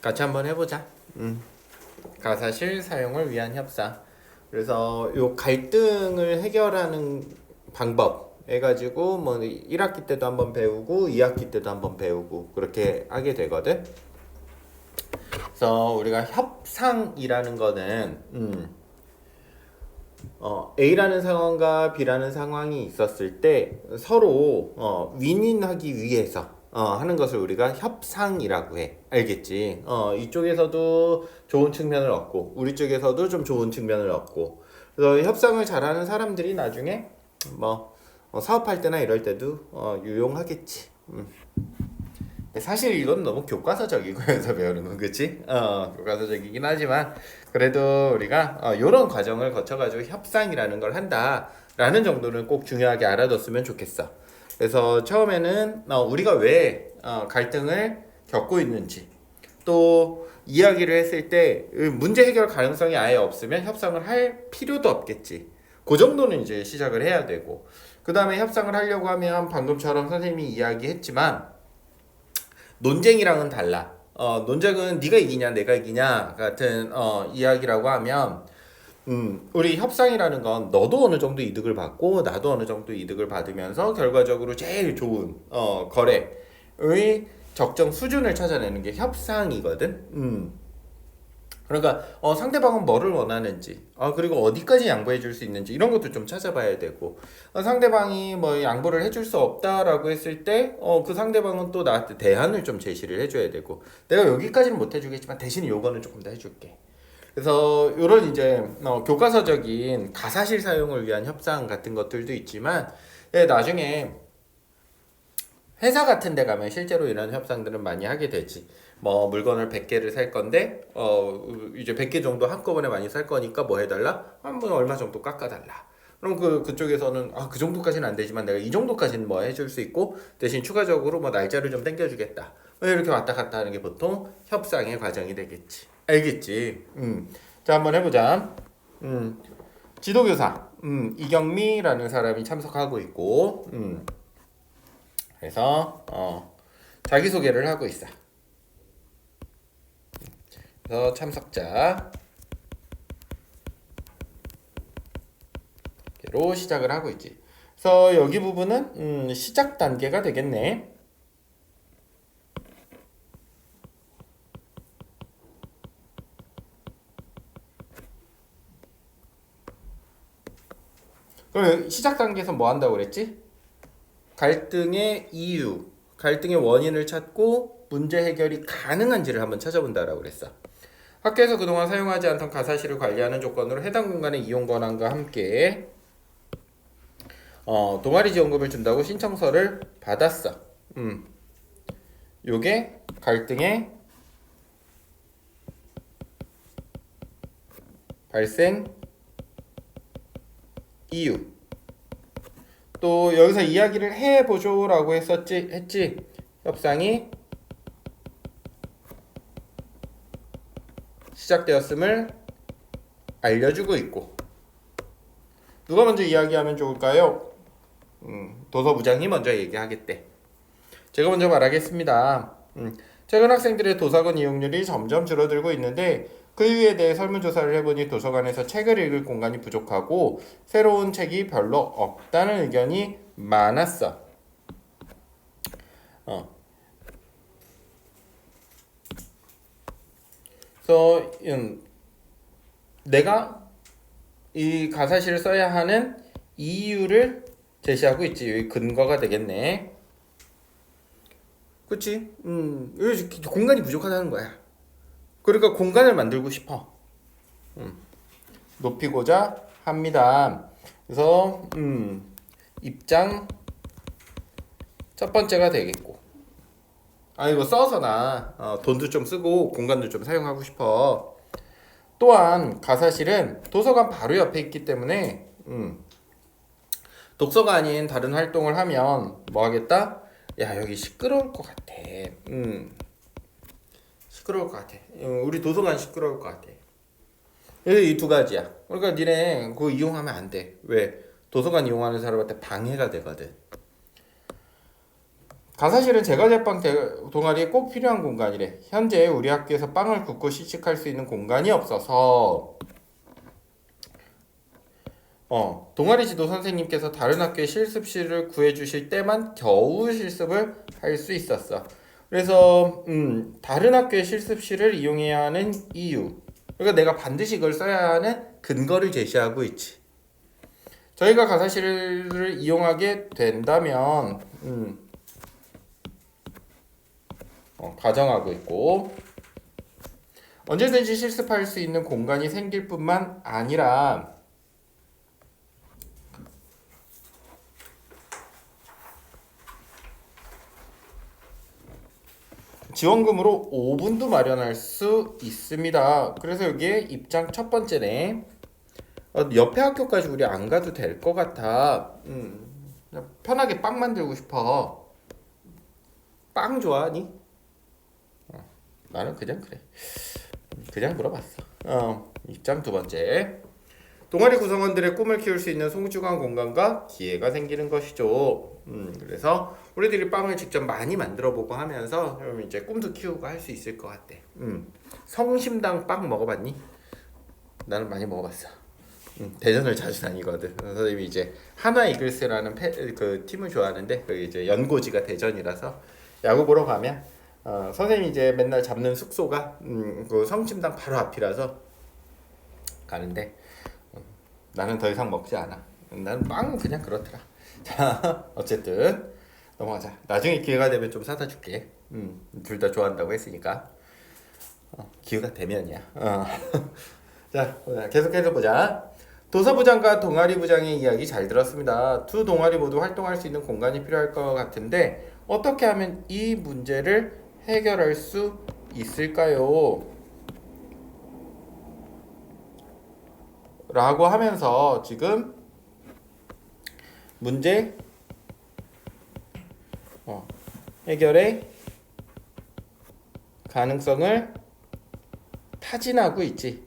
같이 한번 해보자. 가사실 사용을 위한 협상. 그래서 요 갈등을 해결하는 방법 해가지고 뭐 1학기 때도 한번 배우고 2학기 때도 한번 배우고 그렇게 하게 되거든. 그래서 우리가 협상이라는 거는 A라는 상황과 B라는 상황이 있었을 때 서로 윈윈하기 위해서 하는 것을 우리가 협상이라고 해. 알겠지? 이쪽에서도 좋은 측면을 얻고 우리 쪽에서도 좀 좋은 측면을 얻고 그래서 협상을 잘하는 사람들이 나중에 사업할 때나 이럴 때도 유용하겠지. 사실 이건 너무 교과서적이고서 배우는 건 그치? 교과서적이긴 하지만 그래도 우리가 이런 과정을 거쳐가지고 협상이라는 걸 한다라는 정도는 꼭 중요하게 알아뒀으면 좋겠어. 그래서 처음에는 우리가 왜 갈등을 겪고 있는지 또 이야기를 했을 때 문제 해결 가능성이 아예 없으면 협상을 할 필요도 없겠지. 그 정도는 이제 시작을 해야 되고 그 다음에 협상을 하려고 하면 방금처럼 선생님이 이야기했지만 논쟁이랑은 달라. 논쟁은 네가 이기냐 내가 이기냐 같은 이야기라고 하면 우리 협상이라는 건 너도 어느 정도 이득을 받고 나도 어느 정도 이득을 받으면서 결과적으로 제일 좋은 거래의 적정 수준을 찾아내는 게 협상이거든. 그러니까 상대방은 뭐를 원하는지 그리고 어디까지 양보해 줄 수 있는지 이런 것도 좀 찾아봐야 되고 상대방이 뭐 양보를 해줄 수 없다라고 했을 때 그 상대방은 또 나한테 대안을 좀 제시를 해줘야 되고 내가 여기까지는 못 해주겠지만 대신 요거는 조금 더 해줄게. 그래서 이런 이제 교과서적인 가사실 사용을 위한 협상 같은 것들도 있지만 나중에 회사 같은 데 가면 실제로 이런 협상들은 많이 하게 되지. 뭐 물건을 100개를 살 건데 이제 100개 정도 한꺼번에 많이 살 거니까 뭐 해달라? 뭐 얼마 정도 깎아달라. 그럼 그쪽에서는 그 정도까지는 안 되지만 내가 이 정도까지는 뭐 해줄 수 있고 대신 추가적으로 뭐 날짜를 좀 당겨주겠다. 뭐 이렇게 왔다 갔다 하는 게 보통 협상의 과정이 되겠지. 알겠지? 자 한번 해보자. 지도교사 이경미라는 사람이 참석하고 있고 그래서 자기소개를 하고 있어. 그래서 참석자로 시작을 하고 있지. 그래서 여기 부분은 시작 단계가 되겠네. 그럼 시작 단계에서 뭐 한다고 그랬지? 갈등의 이유, 갈등의 원인을 찾고 문제 해결이 가능한지를 한번 찾아본다라고 그랬어. 학교에서 그동안 사용하지 않던 가사실을 관리하는 조건으로 해당 공간의 이용 권한과 함께 동아리 지원금을 준다고 신청서를 받았어. 요게 갈등의 발생 이유. 또 여기서 이야기를 해보죠라고 했지. 협상이 시작되었음을 알려주고 있고. 누가 먼저 이야기하면 좋을까요? 도서부장이 먼저 얘기하겠대. 제가 먼저 말하겠습니다. 최근 학생들의 도서관 이용률이 점점 줄어들고 있는데 그 이유에 대해 설문조사를 해보니 도서관에서 책을 읽을 공간이 부족하고 새로운 책이 별로 없다는 의견이 많았어. 그래서 내가 이 가사실을 써야 하는 이유를 제시하고 있지. 여기 근거가 되겠네. 그치? 공간이 부족하다는 거야. 그러니까 공간을 만들고 싶어. 높이고자 합니다. 그래서 입장 첫 번째가 되겠고. 이거 써서 나 돈도 좀 쓰고 공간도 좀 사용하고 싶어. 또한 가사실은 도서관 바로 옆에 있기 때문에 독서가 아닌 다른 활동을 하면 뭐 하겠다? 야 여기 시끄러울 것 같아. 시끄러울 것 같아. 우리 도서관 시끄러울 것 같아. 이 두 가지야. 그러니까 니네 그거 이용하면 안 돼. 왜? 도서관 이용하는 사람한테 방해가 되거든. 가사실은 제과제빵 동아리에 꼭 필요한 공간이래. 현재 우리 학교에서 빵을 굽고 시식할 수 있는 공간이 없어서 동아리 지도 선생님께서 다른 학교의 실습실을 구해주실 때만 겨우 실습을 할 수 있었어. 그래서 다른 학교의 실습실을 이용해야 하는 이유, 그러니까 내가 반드시 이걸 써야 하는 근거를 제시하고 있지. 저희가 가사실을 이용하게 된다면 가정하고 있고, 언제든지 실습할 수 있는 공간이 생길 뿐만 아니라 지원금으로 5분도 마련할 수 있습니다. 그래서 여기에 입장 첫 번째네. 옆에 학교까지 우리 안 가도 될 것 같아. 그냥 편하게 빵 만들고 싶어. 빵 좋아하니? 나는 그냥 그래. 그냥 물어봤어. 입장 두 번째. 동아리 구성원들의 꿈을 키울 수 있는 소중한 공간과 기회가 생기는 것이죠. 그래서 우리들이 빵을 직접 많이 만들어보고 하면서 그러면 이제 꿈도 키우고 할 수 있을 것 같아. 성심당 빵 먹어봤니? 나는 많이 먹어봤어. 대전을 자주 다니거든. 선생님이 이제 하나 이글스라는 그 팀을 좋아하는데 그 이제 연고지가 대전이라서 야구 보러 가면 선생님이 이제 맨날 잡는 숙소가 그 성심당 바로 앞이라서 가는데. 나는 더 이상 먹지 않아. 나는 빵은 그냥 그렇더라. 자, 어쨌든 넘어가자. 나중에 기회가 되면 좀 사다 줄게. 둘 다 좋아한다고 했으니까. 기회가 되면이야. 자, 계속해서 보자. 도서부장과 동아리부장의 이야기 잘 들었습니다. 두 동아리 모두 활동할 수 있는 공간이 필요할 것 같은데 어떻게 하면 이 문제를 해결할 수 있을까요? 라고 하면서 지금 문제 해결의 가능성을 타진하고 있지.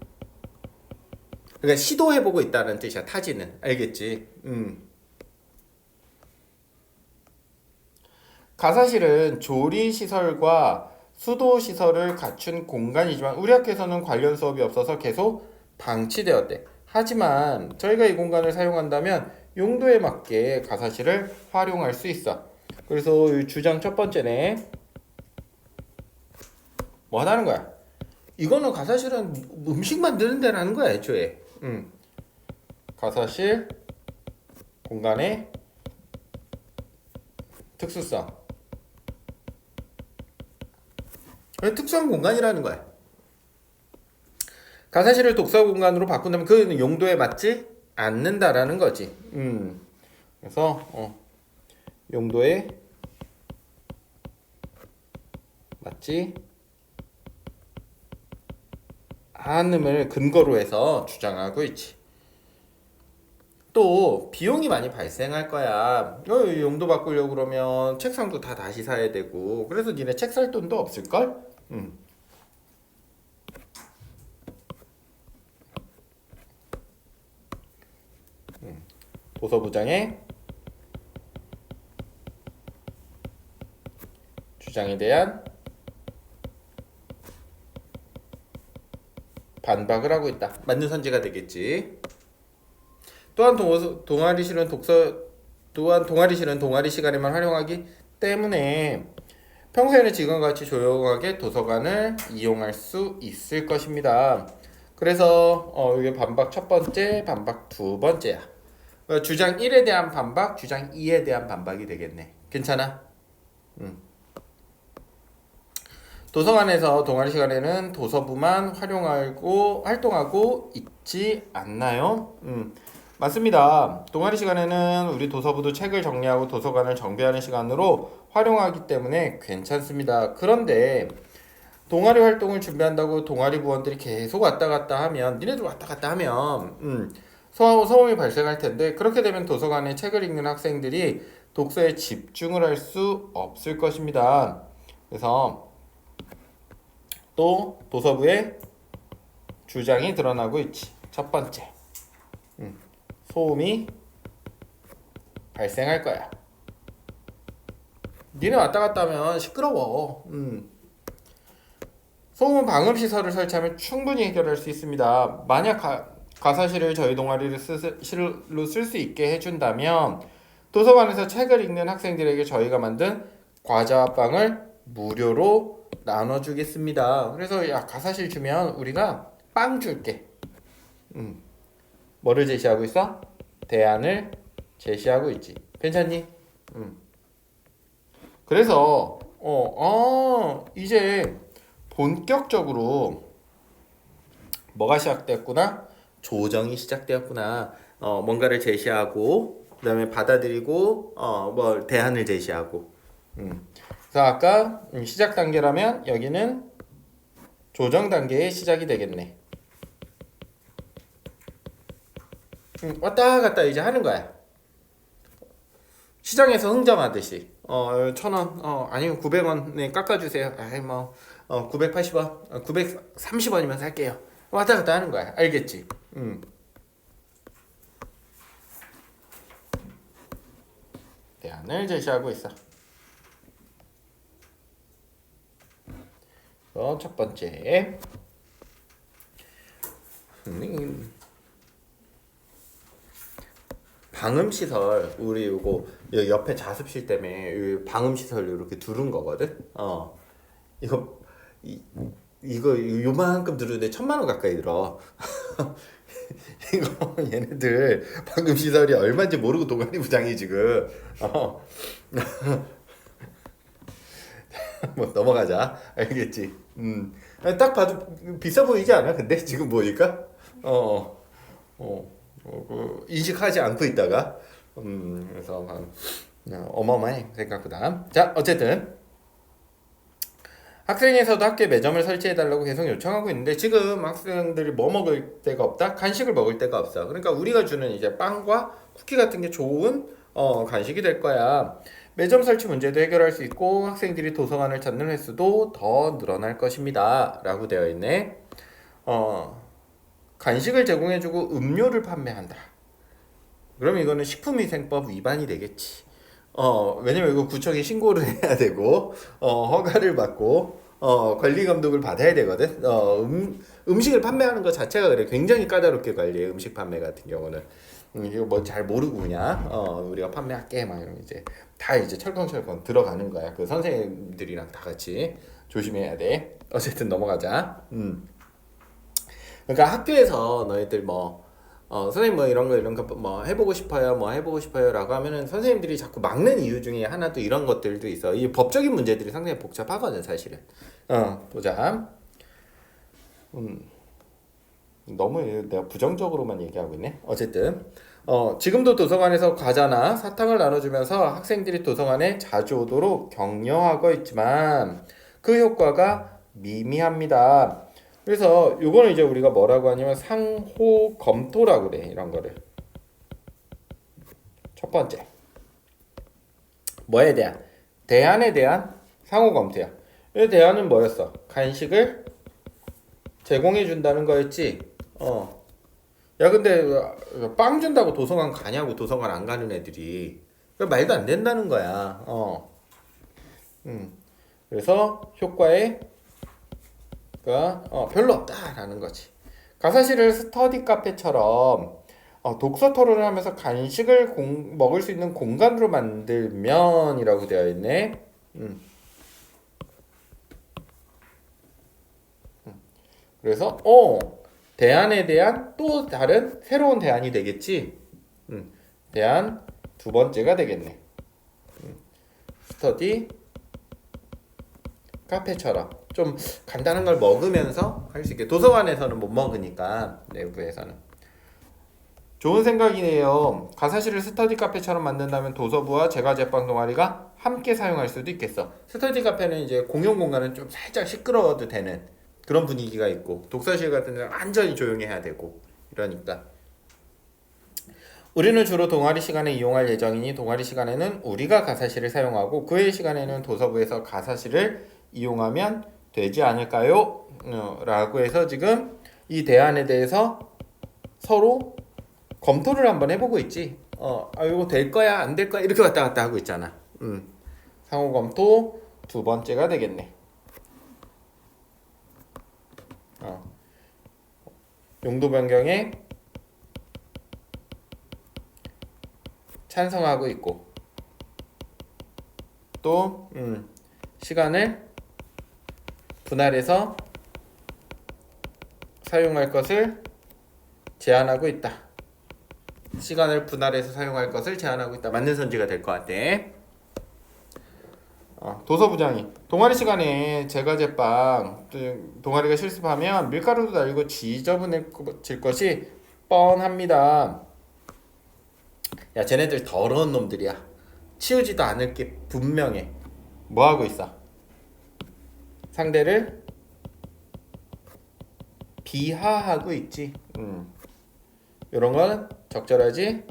그러니까 시도해보고 있다는 뜻이야. 타진은. 알겠지? 가사실은 조리시설과 수도시설을 갖춘 공간이지만 우리 학교에서는 관련 수업이 없어서 계속 방치되었대. 하지만 저희가 이 공간을 사용한다면 용도에 맞게 가사실을 활용할 수 있어. 그래서 이 주장 첫 번째네. 뭐 하는 거야? 이거는 가사실은 음식 만드는 데라는 거야, 애초에. 가사실 공간의 특수성. 특수한 공간이라는 거야. 가사실을 독서 공간으로 바꾼다면 그 용도에 맞지 않는다라는 거지. 그래서 용도에 맞지 않음을 근거로 해서 주장하고 있지. 또 비용이 많이 발생할 거야. 용도 바꾸려고 그러면 책상도 다 다시 사야 되고, 그래서 니네 책 살 돈도 없을걸? 도서부장의 주장에 대한 반박을 하고 있다. 맞는 선지가 되겠지. 또한 동아리실은 동아리 시간에만 활용하기 때문에 평소에는 지금과 같이 조용하게 도서관을 이용할 수 있을 것입니다. 그래서 이게 반박 첫 번째, 반박 두 번째야. 주장 1에 대한 반박, 주장 2에 대한 반박이 되겠네. 괜찮아? 도서관에서 동아리 시간에는 도서부만 활동하고 있지 않나요? 맞습니다. 동아리 시간에는 우리 도서부도 책을 정리하고 도서관을 정비하는 시간으로 활용하기 때문에 괜찮습니다. 그런데 동아리 활동을 준비한다고 동아리 부원들이 계속 왔다 갔다 하면, 니네들 왔다 갔다 하면 소음이 발생할 텐데, 그렇게 되면 도서관에 책을 읽는 학생들이 독서에 집중을 할 수 없을 것입니다. 그래서 또 도서부의 주장이 드러나고 있지. 첫 번째, 소음이 발생할 거야. 니네 왔다 갔다 하면 시끄러워. 소음 방음 시설을 설치하면 충분히 해결할 수 있습니다. 만약 가사실을 저희 동아리를 실로 쓸 수 있게 해준다면 도서관에서 책을 읽는 학생들에게 저희가 만든 과자와 빵을 무료로 나눠주겠습니다. 그래서 야 가사실 주면 우리가 빵 줄게. 뭐를 제시하고 있어? 대안을 제시하고 있지. 괜찮니? 그래서 이제 본격적으로 뭐가 시작되었구나? 조정이 시작되었구나. 뭔가를 제시하고 그다음에 받아들이고 뭐 대안을 제시하고. 그래서 아까 시작 단계라면 여기는 조정 단계의 시작이 되겠네. 왔다 갔다 이제 하는 거야. 시장에서 흥정하듯이 1,000원 아니면 900원에 깎아주세요. 아이 뭐 980원 930원이면 살게요. 왔다 갔다 하는 거야. 알겠지? 대안을 제시하고 있어. 첫 번째 방음 시설 우리 요거 옆에 자습실 때문에 방음 시설 이렇게 두른 거거든. 이거 이거 요만큼 들었는데 1,000만 원 가까이 들어. 이거 얘네들 방음 시설이 얼마인지 모르고 동아리 부장이 지금 뭐 넘어가자. 알겠지? 딱 봐도 비싸 보이지 않아? 근데 지금 보니까 인식하지 않고 있다가 그래서 어마어마해 생각보다. 자 어쨌든 학생에서도 학교에 매점을 설치해달라고 계속 요청하고 있는데 지금 학생들이 뭐 먹을 데가 없다? 간식을 먹을 데가 없어. 그러니까 우리가 주는 이제 빵과 쿠키 같은 게 좋은 간식이 될 거야. 매점 설치 문제도 해결할 수 있고 학생들이 도서관을 찾는 횟수도 더 늘어날 것입니다. 라고 되어 있네. 간식을 제공해주고 음료를 판매한다. 그럼 이거는 식품위생법 위반이 되겠지. 왜냐면 이거 구청에 신고를 해야 되고, 허가를 받고, 관리 감독을 받아야 되거든. 음식을 판매하는 것 자체가 그래. 굉장히 까다롭게 관리해. 음식 판매 같은 경우는. 이거 뭐 잘 모르고 그냥, 우리가 판매할게. 막 이러면 이제 다 이제 철컹철컹 들어가는 거야. 그 선생님들이랑 다 같이 조심해야 돼. 어쨌든 넘어가자. 그러니까 학교에서 너희들 선생님 뭐 이런 거 뭐 해보고 싶어요 뭐 해보고 싶어요라고 하면은 선생님들이 자꾸 막는 이유 중에 하나도 이런 것들도 있어. 이 법적인 문제들이 상당히 복잡하거든 사실은. 보자. 너무 내가 부정적으로만 얘기하고 있네. 어쨌든 지금도 도서관에서 과자나 사탕을 나눠주면서 학생들이 도서관에 자주 오도록 격려하고 있지만 그 효과가 미미합니다. 그래서 요거는 이제 우리가 뭐라고 하냐면 상호 검토라고 그래. 이런 거를 첫 번째 뭐에 대한 대안에 대한 상호 검토야. 이 대안은 뭐였어? 간식을 제공해 준다는 거였지. 야 근데 빵 준다고 도서관 가냐고. 도서관 안 가는 애들이 말도 안 된다는 거야. 그래서 효과에 별로 없다라는 거지. 가사실을 스터디 카페처럼 독서 토론을 하면서 간식을 먹을 수 있는 공간으로 만들면이라고 되어 있네. 그래서 대안에 대한 또 다른 새로운 대안이 되겠지. 대안 두 번째가 되겠네. 스터디 카페처럼 좀 간단한 걸 먹으면서 할 수 있게. 도서관에서는 못 먹으니까 내부에서는. 좋은 생각이네요. 가사실을 스터디 카페처럼 만든다면 도서부와 제과제빵 동아리가 함께 사용할 수도 있겠어. 스터디 카페는 이제 공용 공간은 좀 살짝 시끄러워도 되는 그런 분위기가 있고, 독서실 같은 데는 완전히 조용해야 되고 이러니까. 우리는 주로 동아리 시간에 이용할 예정이니 동아리 시간에는 우리가 가사실을 사용하고 그 외 시간에는 도서부에서 가사실을 이용하면 되지 않을까요? 라고 해서 지금 이 대안에 대해서 서로 검토를 한번 해보고 있지. 이거 될 거야 안 될 거야 이렇게 왔다 갔다 하고 있잖아. 상호 검토 두 번째가 되겠네. 용도 변경에 찬성하고 있고 또 시간을 분할해서 사용할 것을 제한하고 있다. 시간을 분할해서 사용할 것을 제한하고 있다. 맞는 선지가 될 것 같아. 도서부장이 동아리 시간에 제과제빵 동아리가 실습하면 밀가루도 날리고 지저분해질 것이 뻔합니다. 야, 쟤네들 더러운 놈들이야. 치우지도 않을 게 분명해. 뭐 하고 있어? 상대를 비하하고 있지. 이런 건 적절하지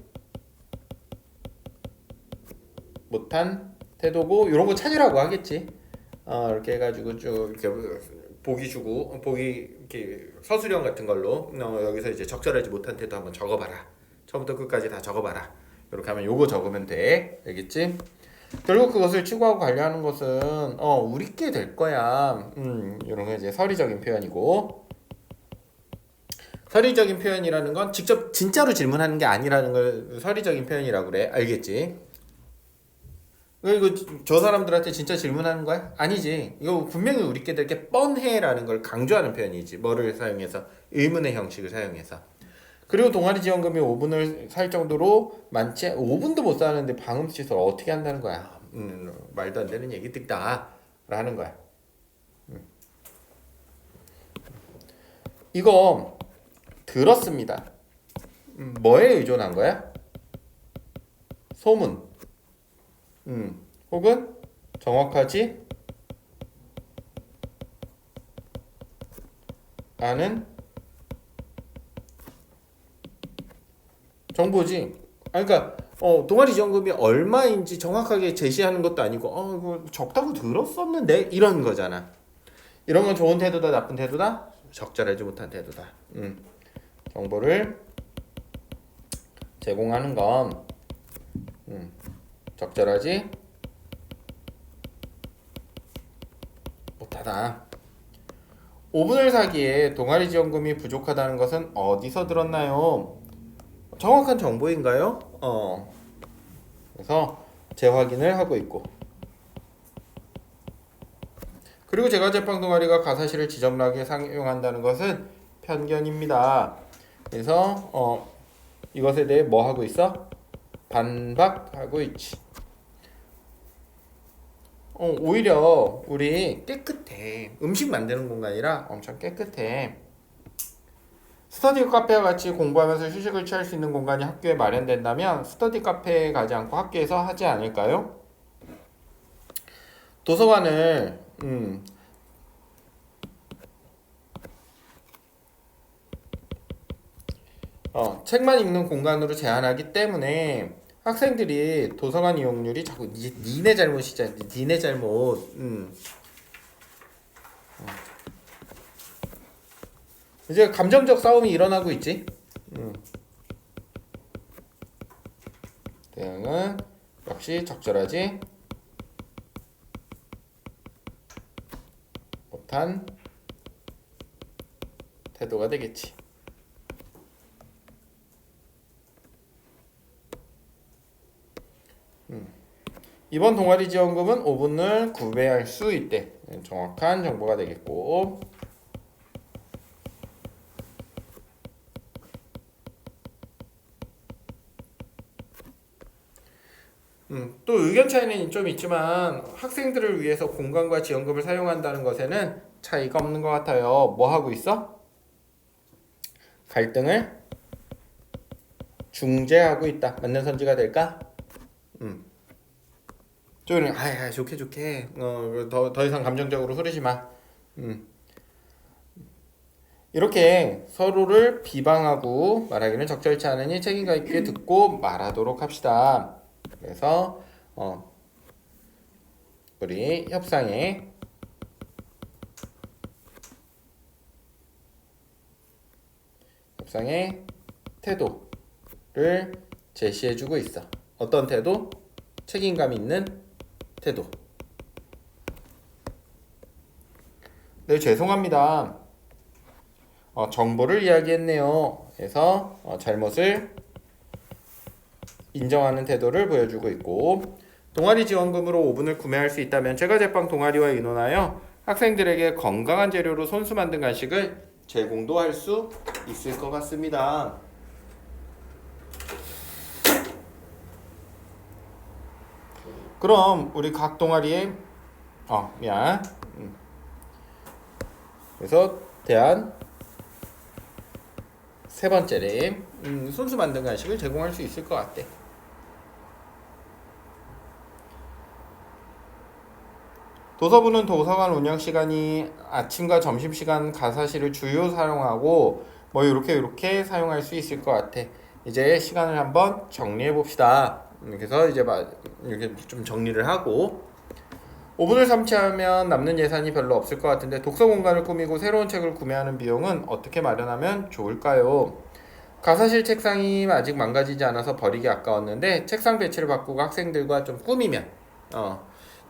못한 태도고, 이런 거 찾으라고 하겠지. 이렇게 해가지고 쭉 이렇게 보기 주고, 보기 이렇게 서술형 같은 걸로 여기서 이제 적절하지 못한 태도 한번 적어봐라. 처음부터 끝까지 다 적어봐라. 이렇게 하면 요거 적으면 돼. 알겠지? 결국 그것을 추구하고 관리하는 것은 우리께 될 거야. 이런 게 이제 서리적인 표현이고, 서리적인 표현이라는 건 직접 진짜로 질문하는 게 아니라는 걸 서리적인 표현이라고 그래. 알겠지? 이거 저 사람들한테 진짜 질문하는 거야? 아니지. 이거 분명히 우리께 될 게 뻔해라는 걸 강조하는 표현이지. 뭐를 사용해서? 의문의 형식을 사용해서. 그리고 동아리 지원금이 5분을 살 정도로 많지, 5분도 못 사는데 방음시설 어떻게 한다는 거야? 말도 안 되는 얘기 듣다 라는 거야. 이거 들었습니다. 뭐에 의존한 거야? 소문. 혹은 정확하지 않은 정보지. 그러니까 동아리 지원금이 얼마인지 정확하게 제시하는 것도 아니고 이거 적다고 들었었는데 이런 거잖아. 이런 건 좋은 태도다, 나쁜 태도다? 적절하지 못한 태도다. 정보를 제공하는 건 적절하지 못하다. 5분을 사기에 동아리 지원금이 부족하다는 것은 어디서 들었나요? 정확한 정보인가요? 그래서 재확인을 하고 있고, 그리고 제과제빵 동아리가 가사실을 지저분하게 사용한다는 것은 편견입니다. 그래서 이것에 대해 뭐 하고 있어? 반박하고 있지. 오히려 우리 깨끗해. 음식 만드는 공간이라 엄청 깨끗해. 스터디 카페와 같이 공부하면서 휴식을 취할 수 있는 공간이 학교에 마련된다면 스터디 카페에 가지 않고 학교에서 하지 않을까요? 도서관을 책만 읽는 공간으로 제한하기 때문에 학생들이 도서관 이용률이 자꾸 니네 잘못이잖아. 니네 잘못. 이제 감정적 싸움이 일어나고 있지. 대응은 역시 적절하지 못한 태도가 되겠지. 이번 동아리 지원금은 5분을 구매할 수 있대. 정확한 정보가 되겠고, 또 의견 차이는 좀 있지만 학생들을 위해서 공간과 지원금을 사용한다는 것에는 차이가 없는 것 같아요. 뭐 하고 있어? 갈등을 중재하고 있다. 맞는 선지가 될까? 쪼는 좋게 더 이상 감정적으로 흐르지 마. 이렇게 서로를 비방하고 말하기는 적절치 않으니 책임감 있게 듣고 말하도록 합시다. 그래서 우리 협상의 태도를 제시해주고 있어. 어떤 태도? 책임감 있는 태도. 네, 죄송합니다. 정보를 이야기했네요. 그래서 잘못을 인정하는 태도를 보여주고 있고, 동아리 지원금으로 오븐을 구매할 수 있다면 제과 제빵 동아리와 의논하여 학생들에게 건강한 재료로 손수 만든 간식을 제공도 할 수 있을 것 같습니다. 그럼 우리 각 동아리에 미안. 그래서 대안 세 번째래. 손수 만든 간식을 제공할 수 있을 것 같대. 도서부는 도서관 운영 시간이 아침과 점심시간 가사실을 주요 사용하고 뭐 이렇게 사용할 수 있을 것 같아. 이제 시간을 한번 정리해 봅시다. 그래서 이제 이렇게 좀 정리를 하고, 오븐을 삼치하면 남는 예산이 별로 없을 것 같은데 독서 공간을 꾸미고 새로운 책을 구매하는 비용은 어떻게 마련하면 좋을까요? 가사실 책상이 아직 망가지지 않아서 버리기 아까웠는데 책상 배치를 바꾸고 학생들과 좀 꾸미면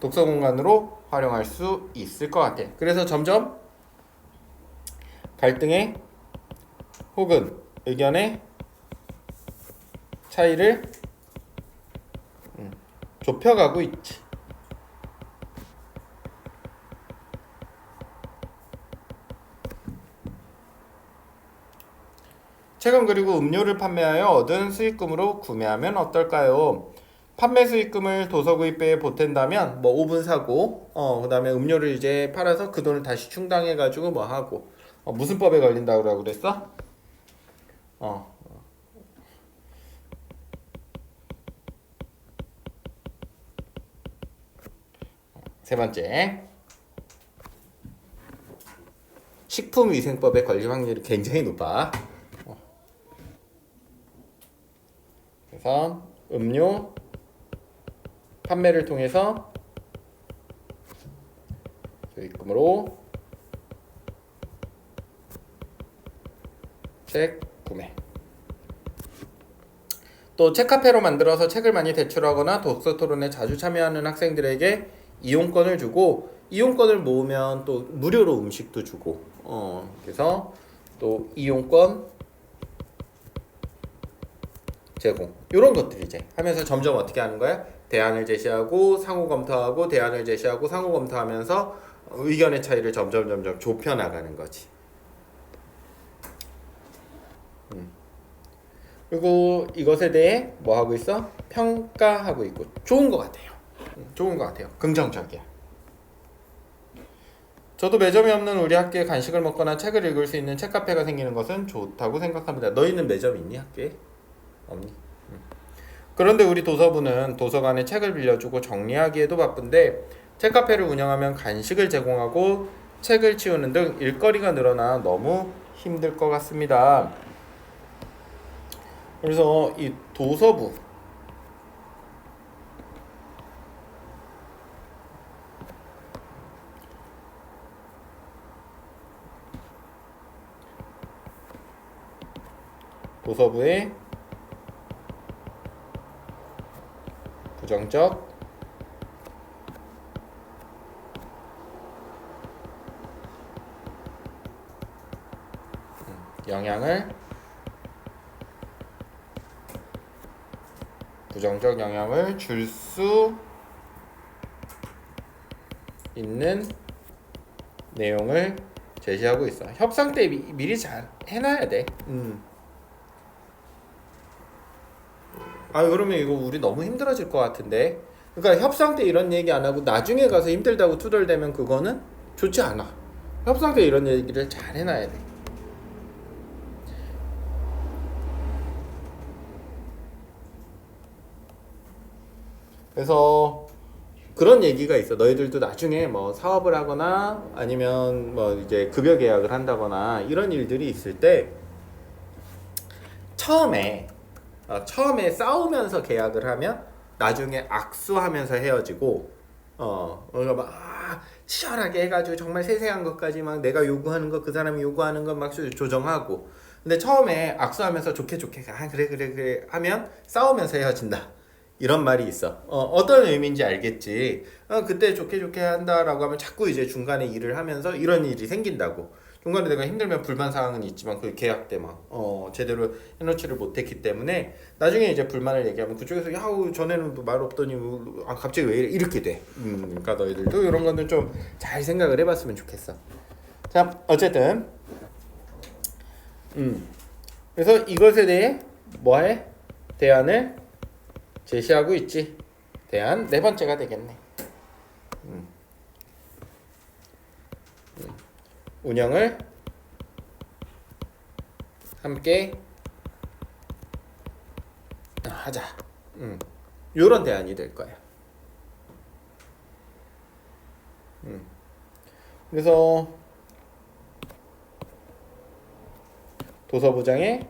독서 공간으로 활용할 수 있을 것 같아. 그래서 점점 갈등의 혹은 의견의 차이를 좁혀가고 있지. 책은 그리고 음료를 판매하여 얻은 수익금으로 구매하면 어떨까요? 판매 수익금을 도서구입배에 보탠다면 뭐 오븐 사고 그 다음에 음료를 이제 팔아서 그 돈을 다시 충당해가지고 뭐 하고 무슨 법에 걸린다고 그랬어? 세 번째, 식품위생법에 걸릴 확률이 굉장히 높아. 그래서 음료 판매를 통해서 수익금으로 책 구매. 또 책카페로 만들어서 책을 많이 대출하거나 독서 토론에 자주 참여하는 학생들에게 이용권을 주고, 이용권을 모으면 또 무료로 음식도 주고 그래서 또 이용권 제공, 이런 것들 이제 하면서 점점 어떻게 하는 거야? 대안을 제시하고 상호 검토하고 대안을 제시하고 상호 검토하면서 의견의 차이를 점점 좁혀 나가는 거지. 그리고 이것에 대해 뭐 하고 있어? 평가하고 있고. 좋은 것 같아요. 좋은 것 같아요. 긍정적이야. 저도 매점이 없는 우리 학교에 간식을 먹거나 책을 읽을 수 있는 책카페가 생기는 것은 좋다고 생각합니다. 너희는 매점 있니, 학교에? 없니? 그런데 우리 도서부는 도서관에 책을 빌려주고 정리하기에도 바쁜데 책카페를 운영하면 간식을 제공하고 책을 치우는 등 일거리가 늘어나 너무 힘들 것 같습니다. 그래서 이 도서부의 부정적 부정적 영향을 줄 수 있는 내용을 제시하고 있어. 협상 때 미리 잘 해놔야 돼. 그러면 이거 우리 너무 힘들어질 것 같은데. 그러니까 협상 때 이런 얘기 안 하고 나중에 가서 힘들다고 투덜대면 그거는 좋지 않아. 협상 때 이런 얘기를 잘 해놔야 돼. 그래서 그런 얘기가 있어. 너희들도 나중에 뭐 사업을 하거나 아니면 뭐 이제 급여 계약을 한다거나 이런 일들이 있을 때 처음에 싸우면서 계약을 하면 나중에 악수하면서 헤어지고 그러니까 막 치열하게 해가지고 정말 세세한 것까지 막 내가 요구하는 거 그 사람이 요구하는 거 막 조정하고, 근데 처음에 악수하면서 좋게 그래 하면 싸우면서 헤어진다. 이런 말이 있어. 어떤 의미인지 알겠지. 그때 좋게 좋게 한다라고 하면 자꾸 이제 중간에 일을 하면서 이런 일이 생긴다고. 중간에 내가 힘들면 불만 사항은 있지만 그 계약 때 막 제대로 해놓지를 못했기 때문에 나중에 이제 불만을 얘기하면 그쪽에서 야 전에는 말 없더니 갑자기 왜 이렇게 돼. 그러니까 너희들도 이런 거는 좀 잘 생각을 해봤으면 좋겠어. 자 어쨌든 그래서 이것에 대해 뭐해? 대안을 제시하고 있지. 대안 네 번째가 되겠네. 운영을 함께 하자. 요런 대안이 될 거야. 그래서 도서부장의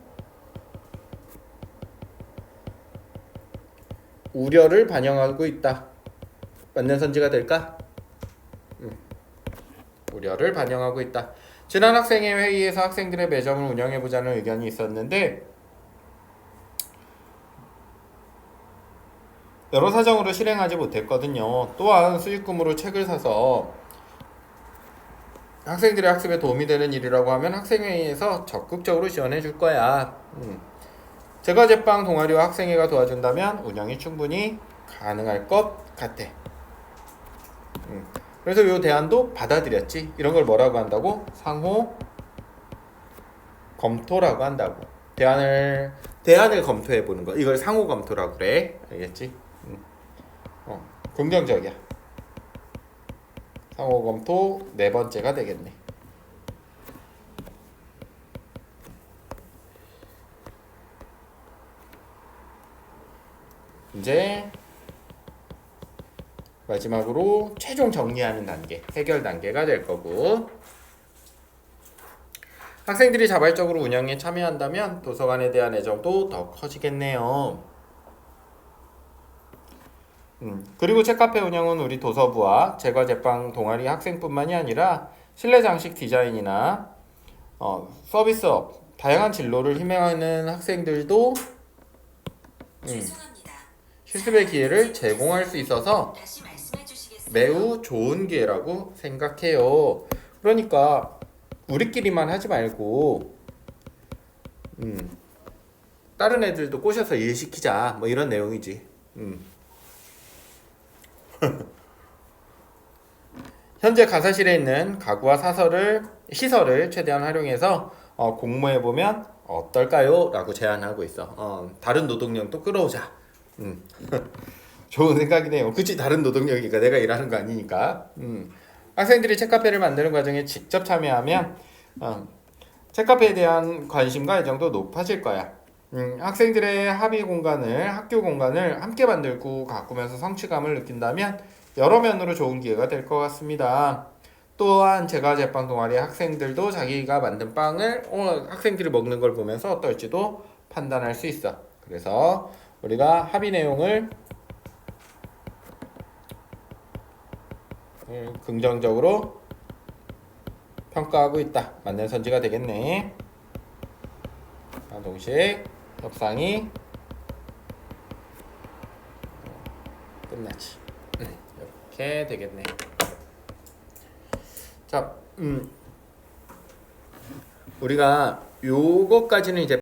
우려를 반영하고 있다. 맞는 선지가 될까? 우려를 반영하고 있다. 지난 학생회 회의에서 학생들의 매점을 운영해보자는 의견이 있었는데 여러 사정으로 실행하지 못했거든요. 또한 수익금으로 책을 사서 학생들의 학습에 도움이 되는 일이라고 하면 학생회의에서 적극적으로 지원해 줄 거야. 제과제빵 동아리와 학생회가 도와준다면 운영이 충분히 가능할 것 같아. 그래서 이 대안도 받아들였지. 이런 걸 뭐라고 한다고? 상호 검토라고 한다고. 대안을 검토해 보는 거. 이걸 상호 검토라고 그래. 알겠지? 긍정적이야. 상호 검토 네 번째가 되겠네. 이제 마지막으로 최종 정리하는 단계, 해결 단계가 될 거고 학생들이 자발적으로 운영에 참여한다면 도서관에 대한 애정도 더 커지겠네요. 그리고 책카페 운영은 우리 도서부와 제과제빵 동아리 학생뿐만이 아니라 실내 장식 디자인이나 서비스업, 다양한 진로를 희망하는 학생들도 실습의 기회를 제공할 수 있어서 매우 좋은 기회라고 생각해요. 그러니까 우리끼리만 하지 말고 다른 애들도 꼬셔서 일시키자 뭐 이런 내용이지. 현재 가사실에 있는 가구와 시설을 최대한 활용해서 공모해보면 어떨까요? 라고 제안하고 있어. 다른 노동력도 끌어오자. 좋은 생각이네요. 그치? 다른 노동력이니까 내가 일하는 거 아니니까. 학생들이 책카페를 만드는 과정에 직접 참여하면 책카페에 대한 관심과 애정도 높아질 거야. 학생들의 학교 공간을 함께 만들고 가꾸면서 성취감을 느낀다면 여러 면으로 좋은 기회가 될 것 같습니다. 또한 제과제빵 동아리 학생들도 자기가 만든 빵을 학생들이 먹는 걸 보면서 어떨지도 판단할 수 있어. 그래서 우리가 합의 내용을 긍정적으로 평가하고 있다. 맞는 선지가 되겠네. 동시에 협상이 끝나지. 이렇게 되겠네. 자, 우리가 요거까지는 이제